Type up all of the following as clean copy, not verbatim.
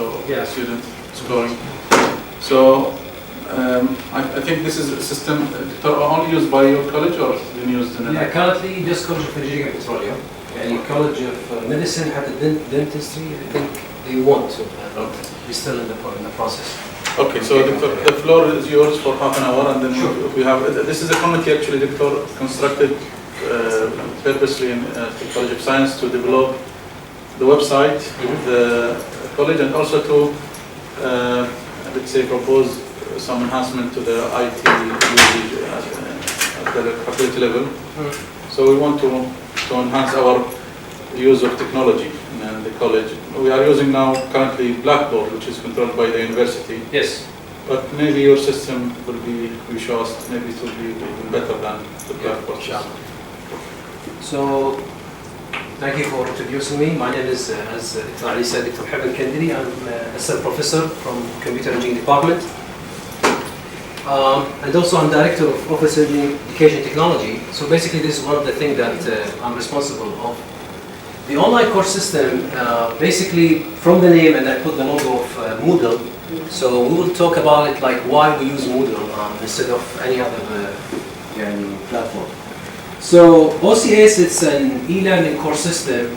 of the student scoring. So I think this is a system only used by your college or been used in currently just College of Engineering and Petroleum. And College of Medicine had the dentistry. I think they want to. We're still in the process. Okay, so the floor is yours for half an hour, and then we have. This is a committee actually, Doctor, constructed purposely in the College of Science to develop the website of the college, and also to let's say propose some enhancement to the IT usage at the faculty level. So we want to enhance our use of technology in the college. We are using now currently Blackboard, which is controlled by the university. Yes. But maybe your system will be, we show us, maybe it will be even better than the Blackboard. So, thank you for introducing me. My name is, as Dr. Ali said, Dr. محمد الكندري. I'm an assistant professor from Computer Engineering Department. And also I'm Director of Office of Education Technology. So basically this is one of the things that I'm responsible of. The online course system, basically from the name, and I put the logo of Moodle. So we will talk about it like why we use Moodle instead of any other platform. So OCS, it's an e-learning course system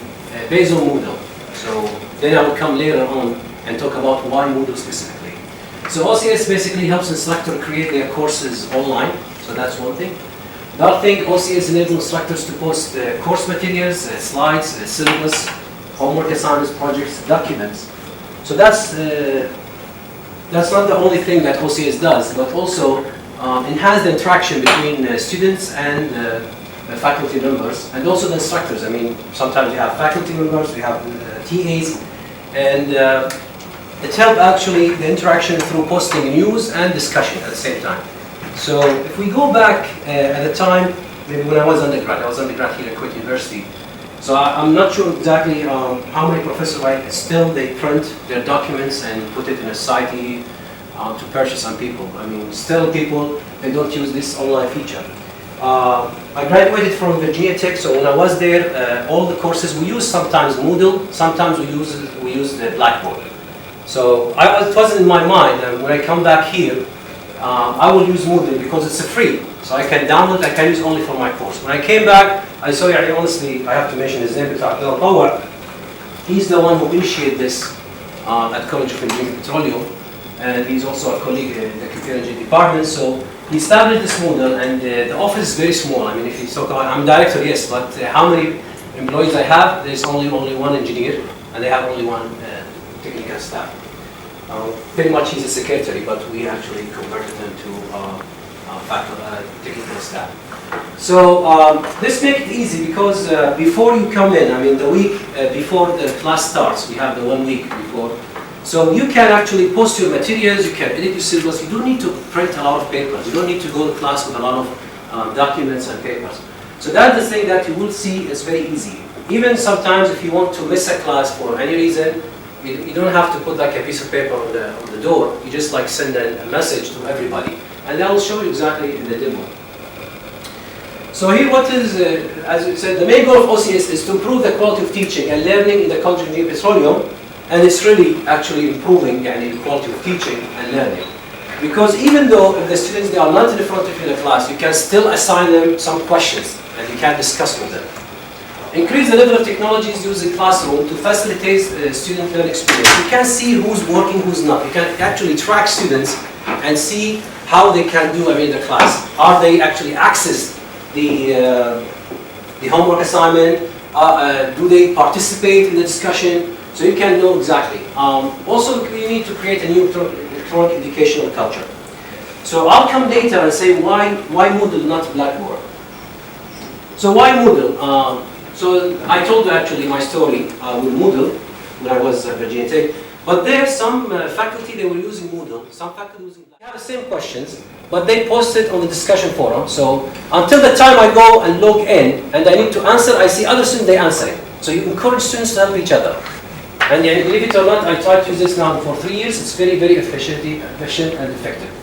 based on Moodle. So then I will come later on and talk about why Moodle specifically. So OCS basically helps instructors create their courses online. So that's one thing. The other thing, OCS enables instructors to post course materials, slides, syllabus, homework assignments, projects, documents. So that's not the only thing that OCS does, but also enhance the interaction between students and faculty members, and also the instructors. I mean, sometimes you have faculty members, you have TAs, and it helps actually the interaction through posting news and discussion at the same time. So if we go back at the time, maybe when I was undergrad here at Kweet University. So I'm not sure exactly how many professors still they print their documents and put it in a site to purchase on people. I mean, still people, they don't use this online feature. I graduated from Virginia Tech, so when I was there, all the courses, we use sometimes Moodle, sometimes we use the Blackboard. So it wasn't in my mind, and when I come back here, I will use Moodle because it's free. So I can download, I can use only for my course. When I came back, I saw, honestly, I have to mention his name, Dr. Power. He's the one who initiated this at College of Engineering and Petroleum, and he's also a colleague in the Computer Engineering Department. So he established this Moodle, and the office is very small. I mean, if you talk about, I'm director, yes, but how many employees I have? There's only one engineer, and they have only one technical staff. Pretty much he's a secretary, but we actually converted him to technical staff. So this makes it easy because before you come in, I mean the week before the class starts, we have the 1 week before. So you can actually post your materials, you can edit your syllabus, you don't need to print a lot of papers, you don't need to go to class with a lot of documents and papers. So that's the thing that you will see is very easy. Even sometimes if you want to miss a class for any reason, you don't have to put like a piece of paper on the door. You just like send a message to everybody, and I will show you exactly in the demo. So here, what is, as we said, the main goal of OCS is to improve the quality of teaching and learning in the College of Engineering and Petroleum, and it's really actually improving the quality of teaching and learning. Because even though if the students they are not in front of you in the class, you can still assign them some questions and you can discuss with them. Increase the level of technologies used in classroom to facilitate student learning experience. You can see who's working, who's not. You can actually track students and see how they can do the class. Are they actually access the homework assignment? Do they participate in the discussion? So you can know exactly. Also, we need to create a new electronic educational culture. So I'll come later and say why Moodle, not Blackboard. So why Moodle? So I told you actually my story with Moodle when I was at Virginia Tech. But there's some faculty, they were using Moodle, some faculty using Blackboard. They have the same questions, but they posted on the discussion forum. So until the time I go and log in and I need to answer, I see other students, they answering. So you encourage students to help each other. And believe it or not, I tried to use this now for 3 years. It's very, very efficient and effective.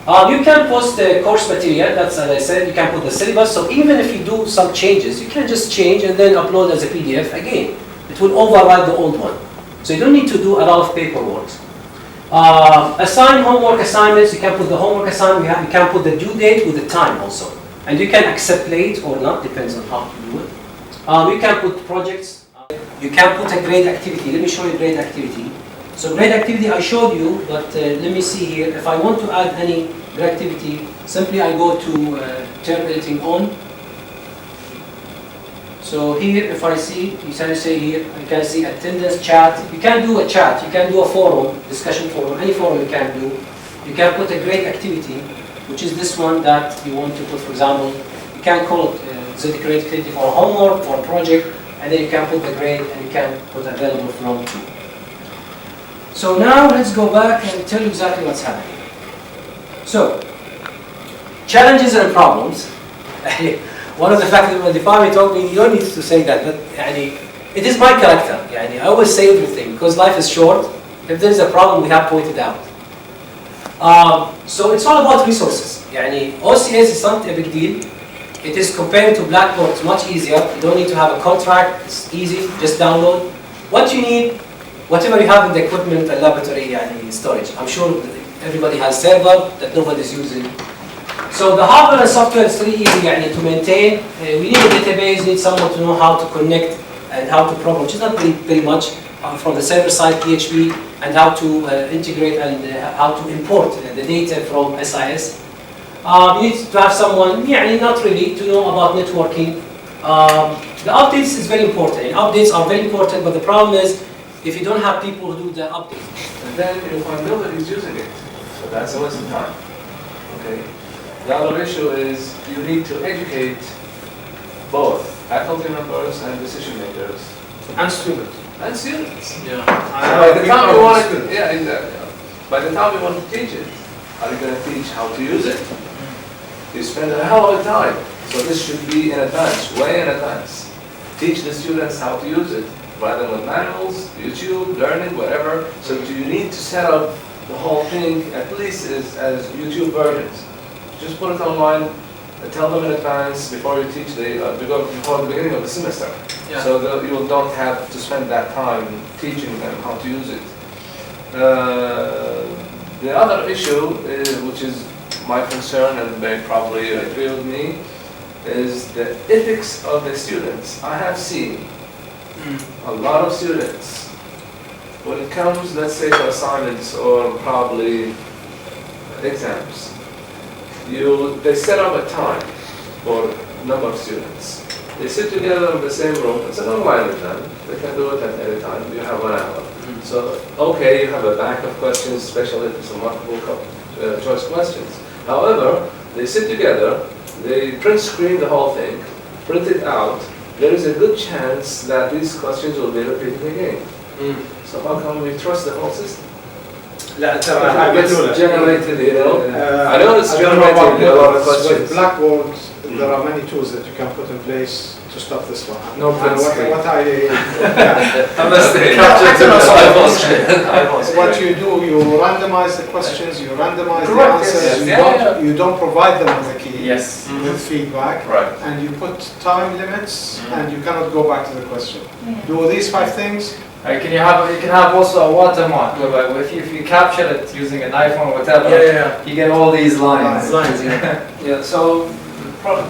You can post the course material, that's as I said, you can put the syllabus, so even if you do some changes, you can just change and then upload as a PDF again. It will override the old one. So you don't need to do a lot of paperwork. Assign homework assignments, you can put the homework assignment, you can put the due date with the time also. And you can accept late or not, depends on how to do it. You can put projects, you can put a grade activity. Let me show you grade activity. So grade activity I showed you, but let me see here. If I want to add any grade activity, simply I go to term editing on. So here, if I see, you can say here, I can see attendance, chat. You can do a chat, you can do a forum, discussion forum, any forum you can do. You can put a grade activity, which is this one that you want to put, for example, you can call it the grade activity for homework or project, and then you can put the grade and you can put available from to. So now let's go back and tell you exactly what's happening. So, challenges and problems. One of the faculty in the department told me, you don't need to say that, but it is my character. I always say everything because life is short. If there is a problem, we have pointed out. So it's all about resources. OCS is not a big deal. It is compared to Blackboard, it's much easier. You don't need to have a contract, it's easy, just download. What you need, whatever you have in the equipment and laboratory storage. I'm sure everybody has server that nobody's using. So the hardware and software is really easy to maintain. We need a database, we need someone to know how to connect and how to program, which is not very much from the server side PHP, and how to integrate and how to import the data from SIS. You need to have someone, not really, to know about networking. The updates is very important. Updates are very important, but the problem is if you don't have people who do the updates. And then if nobody's using it, so that's a waste of time. Okay. The other issue is you need to educate both faculty members and decision makers. And students. And students. Yeah. So by the time we want to, by the time we want to teach it, are you going to teach how to use it? You spend a hell of a time. So this should be in advance, way in advance. Teach the students how to use it. Rather than with manuals, YouTube, learning, whatever. So you need to set up the whole thing at least as YouTube versions. Just put it online and tell them in advance before you teach before the beginning of the semester. Yeah. So that you don't have to spend that time teaching them how to use it. The other issue, which is my concern, and they probably agree with me, is the ethics of the students. I have seen a lot of students, when it comes, let's say, to assignments or probably exams, they set up a time for a number of students. They sit together in the same room. It's an online exam. They can do it at any time. You have 1 hour. So, okay, you have a bank of questions, especially if it's a multiple choice questions. However, they sit together, they print screen the whole thing, print it out. There is a good chance that these questions will be repeated again. So how can we trust the whole system? It's generated, I know it's generated a lot of questions. With Blackboard, there are many tools that you can put in place to stop this from happening. No print screen. What you do, you randomize the questions, you randomize the answers, you don't provide them with a key, with feedback, and you put time limits, and you cannot go back to the question. Do these 5 things. You can have also a watermark, where if you capture it using an iPhone or whatever, you get all these lines. So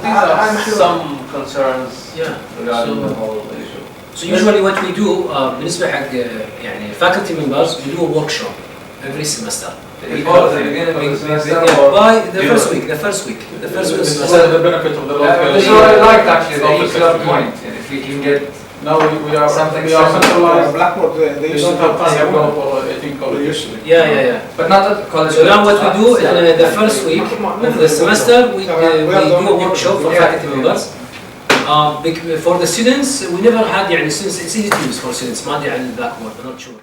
these are some concerns regarding the whole issue. So usually what we do بالنسبة حق faculty members, we do a workshop every semester. Before the beginning of the semester? By the first week. The benefit of the This is what I liked actually, the equal point. If we can get now we are centralized. Blackboard, they don't have time for 18 colleges. But not at college. So now what we do in the first week of the semester, we do a workshop for faculty members. For the students, we never had students. It's easy to use for students. ما أدري عن Blackboard, I'm not sure.